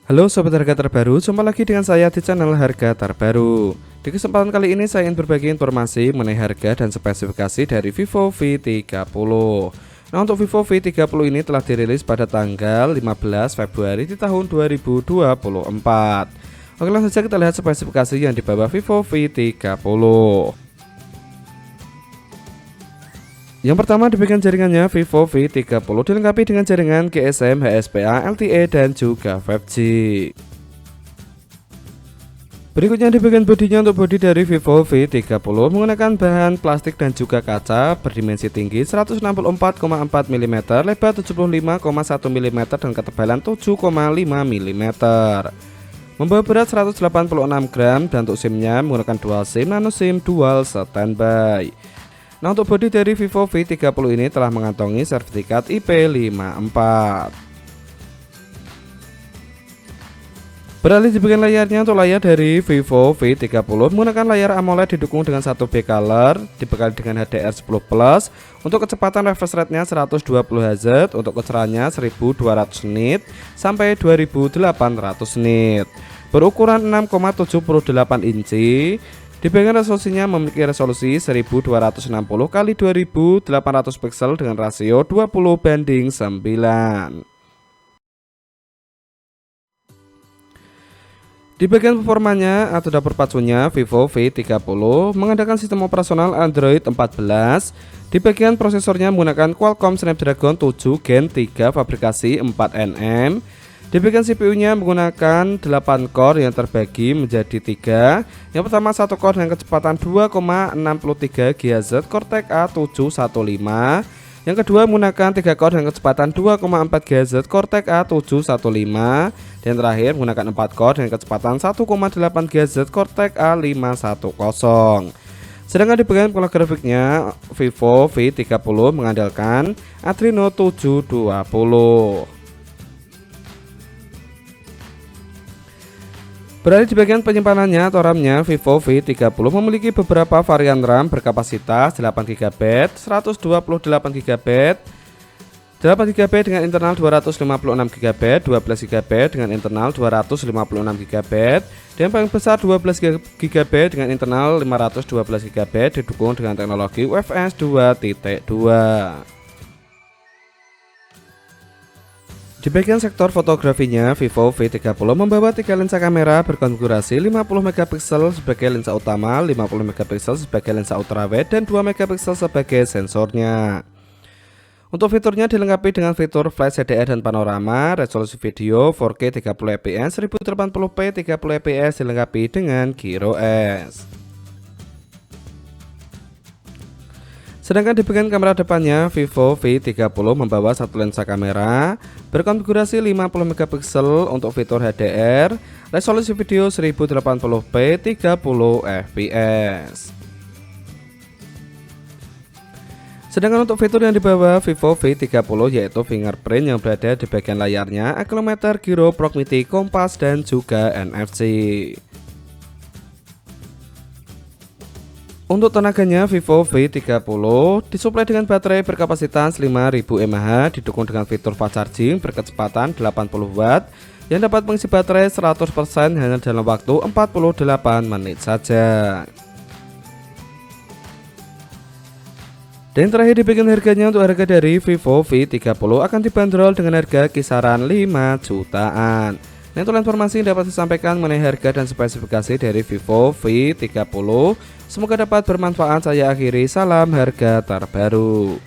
Halo sobat harga terbaru, jumpa lagi dengan saya di channel harga terbaru. Di kesempatan kali ini saya ingin berbagi informasi mengenai harga dan spesifikasi dari Vivo V30. Nah, untuk Vivo V30 ini telah dirilis pada tanggal 15 Februari di tahun 2024. Oke, langsung saja kita lihat spesifikasi yang dibawa Vivo V30. Yang pertama, di bagian jaringannya Vivo V30 dilengkapi dengan jaringan GSM, HSPA, LTE, dan juga 5G. Berikutnya di bagian bodinya, untuk bodi dari Vivo V30 menggunakan bahan plastik dan juga kaca berdimensi tinggi 164,4 mm, lebar 75,1 mm, dan ketebalan 7,5 mm. Membawa berat 186 gram dan untuk SIM-nya menggunakan dual SIM, nano SIM, dual standby. Nah, untuk bodi dari Vivo V30 ini telah mengantongi sertifikat IP54. Beralih di bagian layarnya, untuk layar dari Vivo V30 menggunakan layar AMOLED didukung dengan 1B color, dibekali dengan HDR10+, untuk kecepatan refresh rate-nya 120 Hz, untuk kecerahannya 1200 nit sampai 2800 nit. Berukuran 6,78 inci. Di bagian resolusinya memiliki resolusi 1260 x 2800 pixel dengan rasio 20:9. Di bagian performanya atau dapur pacunya, Vivo V30 mengandalkan sistem operasional Android 14. Di bagian prosesornya menggunakan Qualcomm Snapdragon 7 Gen 3 fabrikasi 4nm. Di bagian CPU-nya menggunakan 8 core yang terbagi menjadi 3. Yang pertama, satu core dengan kecepatan 2,63 GHz Cortex A715. Yang kedua, menggunakan 3 core dengan kecepatan 2,4 GHz Cortex A715. Dan terakhir, menggunakan 4 core dengan kecepatan 1,8 GHz Cortex A510. Sedangkan di bagian pola grafiknya, Vivo V30 mengandalkan Adreno 720. Berada di bagian penyimpanannya atau RAM-nya, Vivo V30 memiliki beberapa varian RAM berkapasitas 8GB, 128GB, 8GB dengan internal 256GB, 12GB dengan internal 256GB, dan paling besar 12GB dengan internal 512GB, didukung dengan teknologi UFS 2.2. Di bagian sektor fotografinya, Vivo V30 membawa 3 lensa kamera berkonfigurasi 50MP sebagai lensa utama, 50MP sebagai lensa ultrawide, dan 2MP sebagai sensornya. Untuk fiturnya dilengkapi dengan fitur flash HDR dan panorama, resolusi video 4K 30fps, 1080p 30fps dilengkapi dengan gyros. Sedangkan di bagian kamera depannya, Vivo V30 membawa satu lensa kamera berkonfigurasi 50MP untuk fitur HDR, resolusi video 1080p 30fps. Sedangkan untuk fitur yang dibawa Vivo V30 yaitu fingerprint yang berada di bagian layarnya, accelerometer, gyro, proximity, kompas, dan juga NFC. Untuk tenaganya, Vivo V30 disuplai dengan baterai berkapasitas 5000 mAh didukung dengan fitur fast charging berkecepatan 80W yang dapat mengisi baterai 100% hanya dalam waktu 48 menit saja. Dan terakhir di bagian harganya, untuk harga dari Vivo V30 akan dibanderol dengan harga kisaran 5 jutaan. Nah, itulah informasi yang dapat disampaikan mengenai harga dan spesifikasi dari Vivo V30. Semoga dapat bermanfaat. Saya akhiri, salam harga terbaru.